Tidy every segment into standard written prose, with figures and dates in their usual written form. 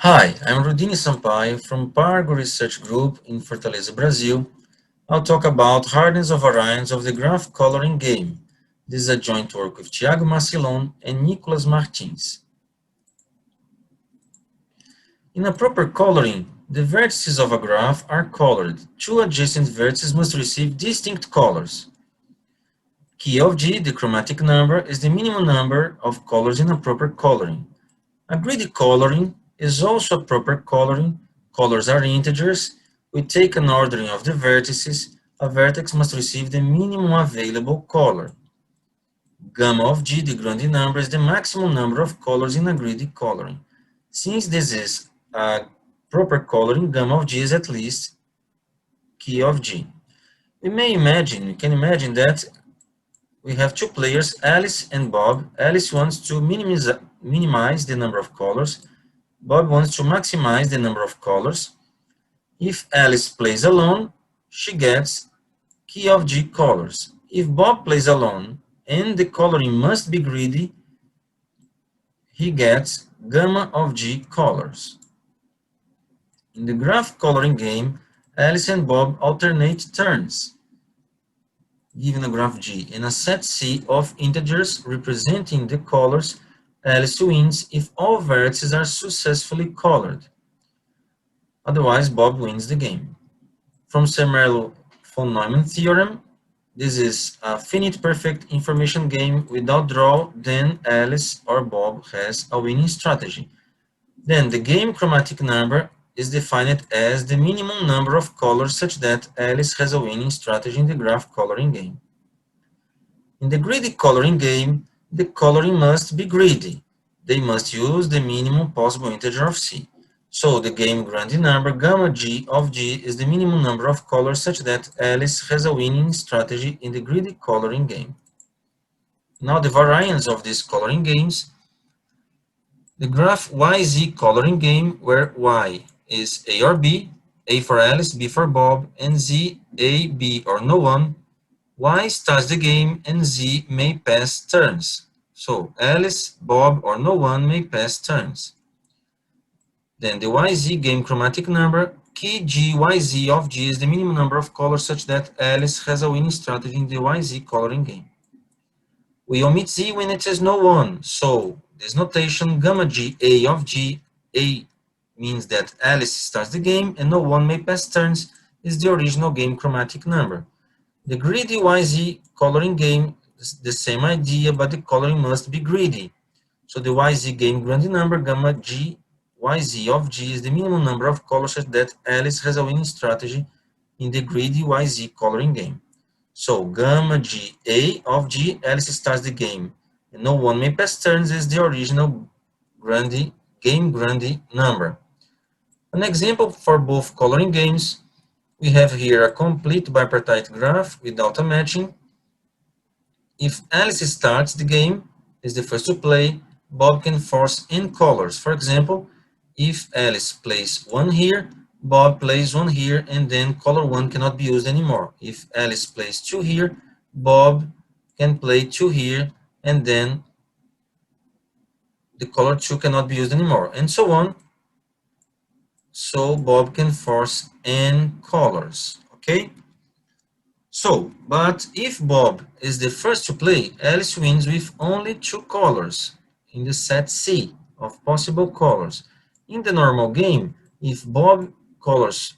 Hi, I'm Rudini Sampaio from Pargo Research Group in Fortaleza, Brazil. I'll talk about hardness of variance of the graph coloring game. This is a joint work with Thiago Marcilon and Nicolas Martins. In a proper coloring, the vertices of a graph are colored. Two adjacent vertices must receive distinct colors. Key of G, the chromatic number, is the minimum number of colors in a proper coloring. A greedy coloring is also a proper coloring. Colors are integers. We take an ordering of the vertices. A vertex must receive the minimum available color. Gamma of G, the Grundy number, is the maximum number of colors in a greedy coloring. Since this is a proper coloring, gamma of G is at least key of G. We can imagine that we have two players, Alice and Bob. Alice wants to minimize the number of colors. Bob wants to maximize the number of colors. If Alice plays alone, she gets key of G colors. If Bob plays alone and the coloring must be greedy, he gets gamma of G colors. In the graph coloring game, Alice and Bob alternate turns, given a graph G and a set C of integers representing the colors. Alice wins if all vertices are successfully colored. Otherwise, Bob wins the game. From Sermerlo von Neumann theorem, this is a finite perfect information game without draw, then Alice or Bob has a winning strategy. Then the game chromatic number is defined as the minimum number of colors such that Alice has a winning strategy in the graph coloring game. In the greedy coloring game, the coloring must be greedy. They must use the minimum possible integer of C. So the game Grundy number gamma G of G is the minimum number of colors such that Alice has a winning strategy in the greedy coloring game. Now the variants of these coloring games. The graph YZ coloring game where Y is A or B, A for Alice, B for Bob, and Z, A, B, or no one. Y starts the game and Z may pass turns. So Alice, Bob, or no one may pass turns. Then the YZ game chromatic number, key G YZ of G is the minimum number of colors such that Alice has a winning strategy in the YZ coloring game. We omit Z when it says no one, so this notation gamma G A of G, A means that Alice starts the game and no one may pass turns is the original game chromatic number. The greedy YZ coloring game is the same idea, but the coloring must be greedy. So the YZ game Grundy number gamma G YZ of G is the minimum number of colors such that Alice has a winning strategy in the greedy YZ coloring game. So gamma G A of G, Alice starts the game and no one may pass turns is the original game Grundy number. An example for both coloring games, we have here a complete bipartite graph without a matching. If Alice starts the game, is the first to play, Bob can force n colors. For example, if Alice plays 1 here, Bob plays 1 here, and then color 1 cannot be used anymore. If Alice plays 2 here, Bob can play 2 here, and then the color 2 cannot be used anymore, and so on. So Bob can force n colors, okay? So, but if Bob is the first to play, Alice wins with only 2 colors in the set C of possible colors. In the normal game, if Bob colors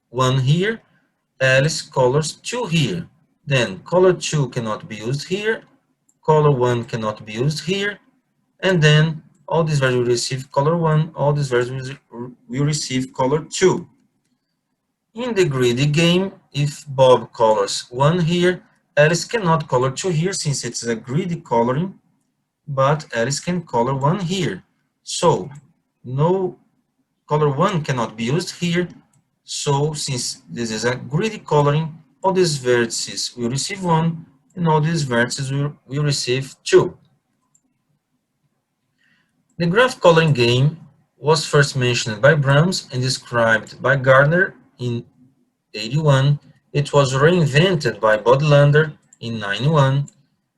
1 here, Alice colors 2 here. Then color 2 cannot be used here, color 1 cannot be used here, and then all these values will receive color 1, all these values will receive color 2. In the greedy game, if Bob colors 1 here, Alice cannot color 2 here since it's a greedy coloring, but Alice can color 1 here. So, no color 1 cannot be used here. So, since this is a greedy coloring, all these vertices will receive 1, and all these vertices will receive 2. The graph coloring game was first mentioned by Brahms and described by Gardner in 81. It was reinvented by Bodlander in 91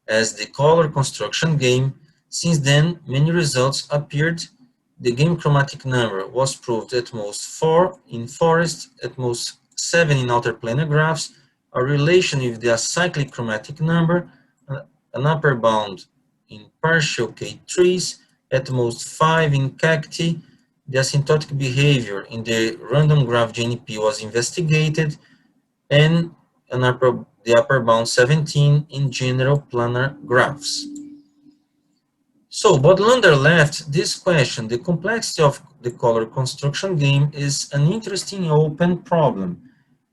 as the color construction game. Since then, many results appeared. the game chromatic number was proved at most 4 in forest, at most 7 in outer planar graphs, a relation with the acyclic chromatic number, an upper bound in partial K trees, at most 5 in cacti, the asymptotic behavior in the random graph GNP was investigated, and the upper bound 17 in general planar graphs. So Bodlander left this question: the complexity of the color construction game is an interesting open problem.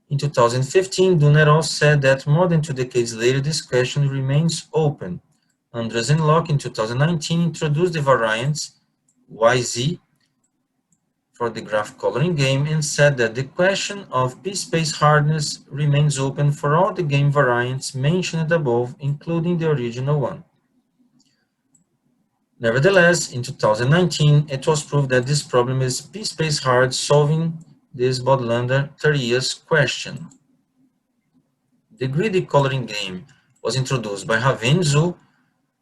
In 2015, Dunerov said that more than 2 decades later, this question remains open. Andres and Locke in 2019 introduced the variants YZ for the graph coloring game and said that the question of p-space hardness remains open for all the game variants mentioned above, including the original one. Nevertheless, in 2019, it was proved that this problem is p-space hard, solving this Bodlander-Therese question. The greedy coloring game was introduced by Raven Zhu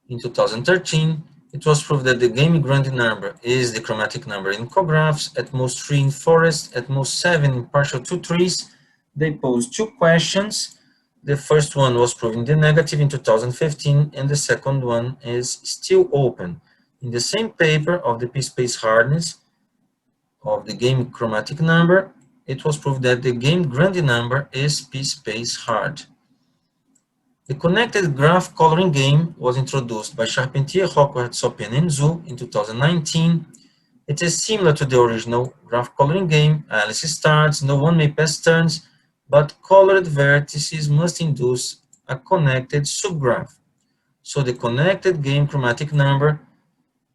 in 2013. It was proved that the game grand number is the chromatic number in cographs, at most 3 in forest, at most 7 in partial 2 trees. They posed 2 questions. The first one was proven the negative in 2015, and the second one is still open. In the same paper of the p-space hardness of the game chromatic number, it was proved that the game grand number is p-space hard. The connected graph coloring game was introduced by Charpentier, Rocco, Sopin, and Zhu in 2019. It is similar to the original graph coloring game. Alice starts, no one may pass turns, but colored vertices must induce a connected subgraph. So the connected game chromatic number,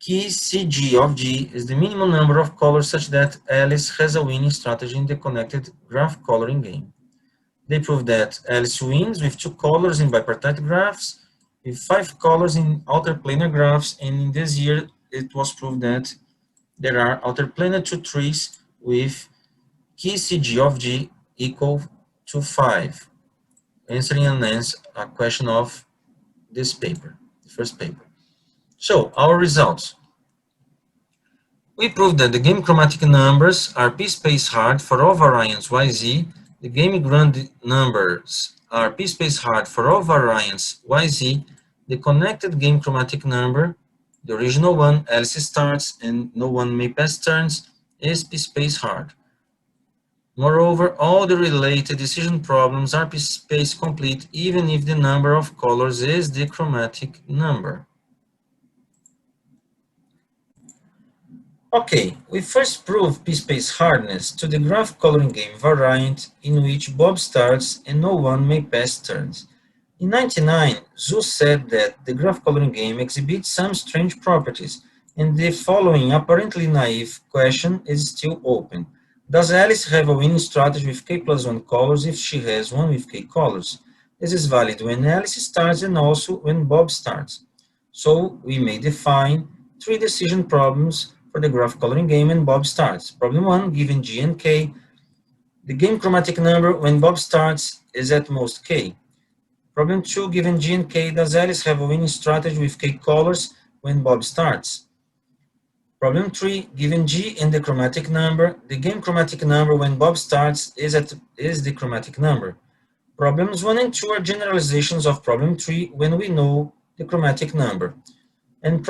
key CG of G, is the minimum number of colors such that Alice has a winning strategy in the connected graph coloring game. They proved that Alice wins with 2 colors in bipartite graphs, with 5 colors in outer planar graphs, and in this year it was proved that there are outer planar 2 trees with key CG of G equal to 5, answering a question of this paper, the first paper. So, our results. We proved that the game chromatic numbers are p-space hard for all variants YZ. The game grand numbers are p-space hard for all variants YZ. The connected game chromatic number, the original one, Alice starts and no one may pass turns, is p-space hard. Moreover, all the related decision problems are p-space complete even if the number of colors is the chromatic number. Okay, we first prove p-space hardness to the graph coloring game variant in which Bob starts and no one may pass turns. In 1999, Zhu said that the graph coloring game exhibits some strange properties, and the following apparently naive question is still open. Does Alice have a winning strategy with k plus 1 colors if she has one with k colors? This is valid when Alice starts and also when Bob starts. So we may define 3 decision problems for the graph coloring game when Bob starts. Problem 1, given G and K, the game chromatic number when Bob starts is at most K. Problem 2, given G and K, does Alice have a winning strategy with K colors when Bob starts? Problem 3, given G and the chromatic number, the game chromatic number when Bob starts is the chromatic number. Problems 1 and 2 are generalizations of problem 3 when we know the chromatic number. And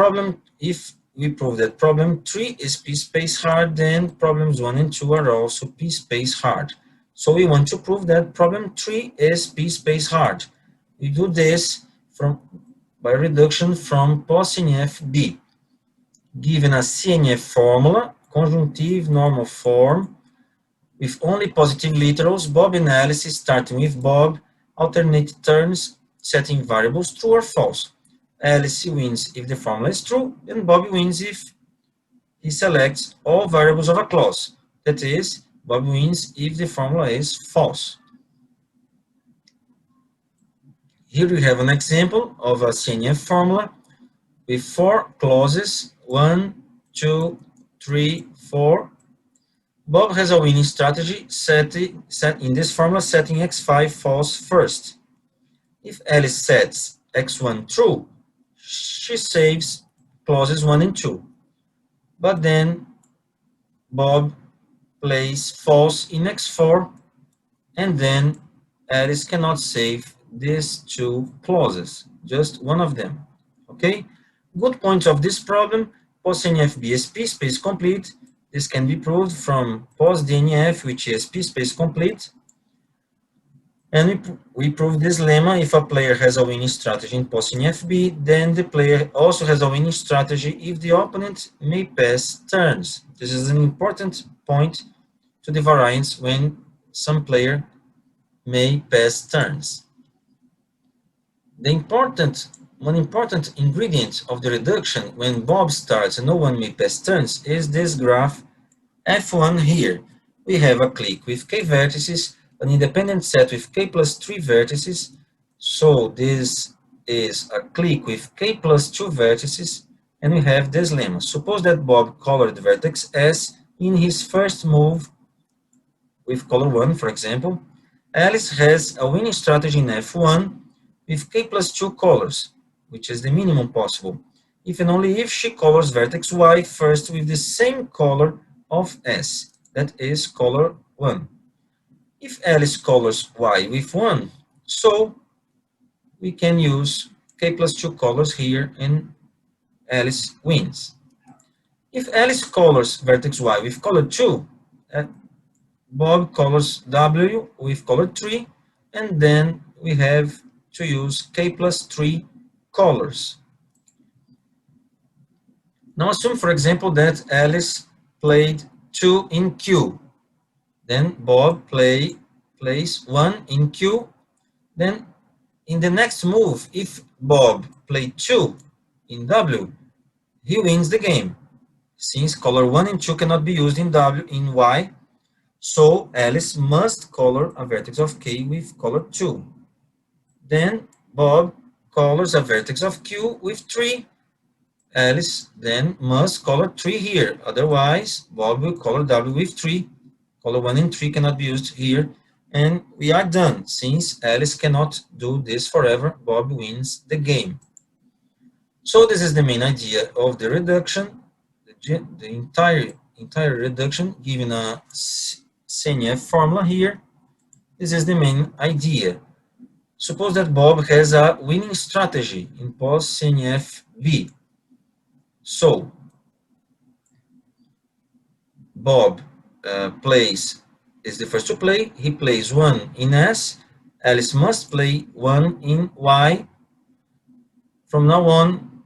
if we prove that problem 3 is p-space hard, then problems 1 and 2 are also p-space hard. So we want to prove that problem 3 is p-space hard. We do this by reduction from POS-CNF B. Given a CNF formula, conjunctive normal form, with only positive literals, Bob and Alice starting with Bob, alternate turns, setting variables true or false. Alice wins if the formula is true, and Bob wins if he selects all variables of a clause. That is, Bob wins if the formula is false. Here we have an example of a CNF formula with 4 clauses, 1, 2, 3, 4. Bob has a winning strategy set in this formula, setting x5 false first. If Alice sets x1 true, she saves clauses 1 and 2. But then Bob plays false in x4, and then Alice cannot save these two clauses, just one of them. Okay? Good point of this problem, POS-CNF is P space complete. This can be proved from POS-DNF, which is P space complete. And we prove this lemma: if a player has a winning strategy in POS-CNF, then the player also has a winning strategy if the opponent may pass turns. This is an important point to the variance when some player may pass turns. One important ingredient of the reduction when Bob starts and no one may pass turns is this graph F1 here. We have a clique with k vertices, an independent set with k plus 3 vertices. So this is a clique with k plus 2 vertices, and we have this lemma. Suppose that Bob colored vertex S in his first move with color 1, for example. Alice has a winning strategy in F1 with k plus 2 colors, which is the minimum possible, if and only if she colors vertex Y first with the same color of S, that is color 1. If Alice colors Y with 1, so we can use k plus 2 colors here and Alice wins. If Alice colors vertex Y with color 2, Bob colors W with color 3, and then we have to use k plus 3 colors. Now assume, for example, that Alice played 2 in Q. Then Bob plays 1 in Q. Then in the next move, if Bob played 2 in W, he wins the game. Since color 1 and 2 cannot be used in W in Y, so Alice must color a vertex of K with color 2. Then Bob colors a vertex of Q with 3. Alice then must color 3 here. Otherwise, Bob will color W with 3. Color 1 and 3 cannot be used here. And we are done. Since Alice cannot do this forever, Bob wins the game. So this is the main idea of the reduction. The entire reduction given a CNF formula here. This is the main idea. Suppose that Bob has a winning strategy in POS-CNF B. So Bob is the first to play. He plays 1 in S. Alice must play 1 in Y. From now on,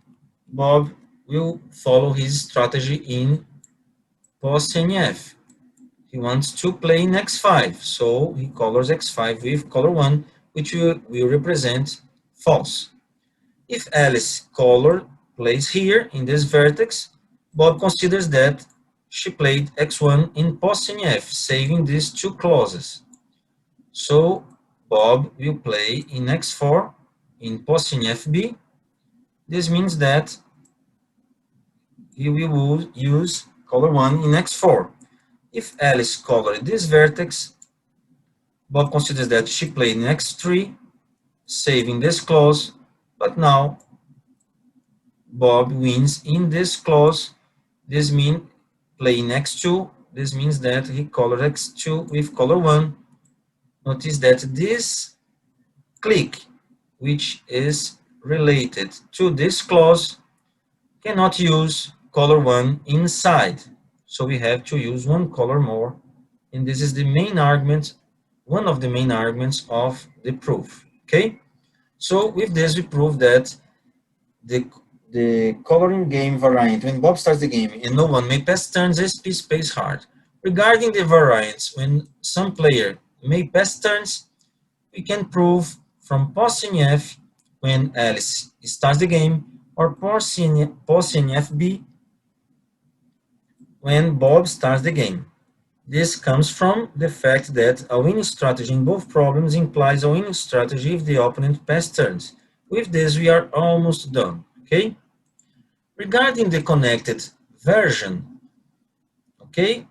Bob will follow his strategy in POS-CNF. He wants to play in X5, so he colors X5 with color 1, which will represent false. If Alice plays here in this vertex, Bob considers that she played X1 in POS-CNF, saving these two clauses. So Bob will play in X4 in POS-CNF B. This means that he will use color 1 in X4. If Alice colored this vertex, Bob considers that she played in X3, saving this clause, but now Bob wins in this clause. This means playing X2. This means that he colored X2 with color 1. Notice that this clique, which is related to this clause, cannot use color 1 inside. So we have to use one color more. And this is the main argument, one of the main arguments of the proof. Okay? So with this, we prove that the coloring game variant, when Bob starts the game and no one may pass turns, is P space hard. Regarding the variants, when some player may pass turns, we can prove from POS-CNF when Alice starts the game, or POS-CNF B when Bob starts the game. This comes from the fact that a winning strategy in both problems implies a winning strategy if the opponent passes turns. With this, we are almost done, okay? Regarding the connected version, okay,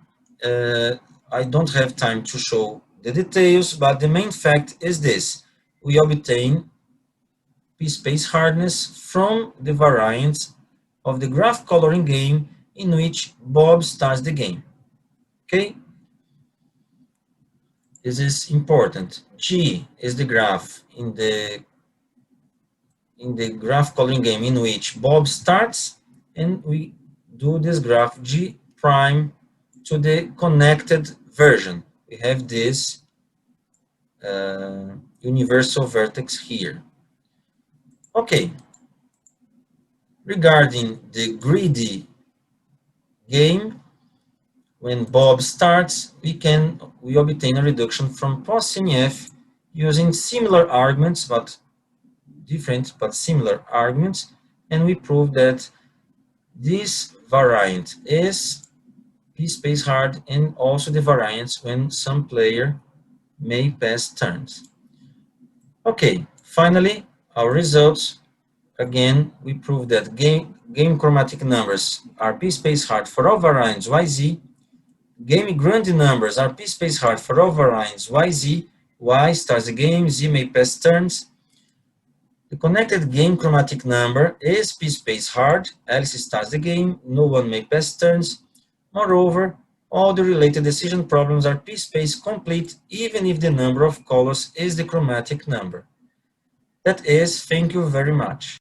I don't have time to show the details, but the main fact is this. We obtain P-space hardness from the variance of the graph coloring game in which Bob starts the game. Okay? This is important. G is the graph in the graph coloring game in which Bob starts, and we do this graph G prime to the connected version. We have this universal vertex here. Okay. Regarding the greedy game, when Bob starts, we obtain a reduction from POS-CNF using similar arguments, but different but similar arguments, and we prove that this variant is p-space hard, and also the variance when some player may pass turns. Okay, finally, our results. Again, we prove that game chromatic numbers are p-space hard for all variants yz. Game grand numbers are p-space hard for all variants yz. Y starts the game, z may pass turns. The connected game chromatic number is p-space hard. Alice starts the game, no one may pass turns. Moreover, all the related decision problems are p-space complete, even if the number of colors is the chromatic number. That is, thank you very much.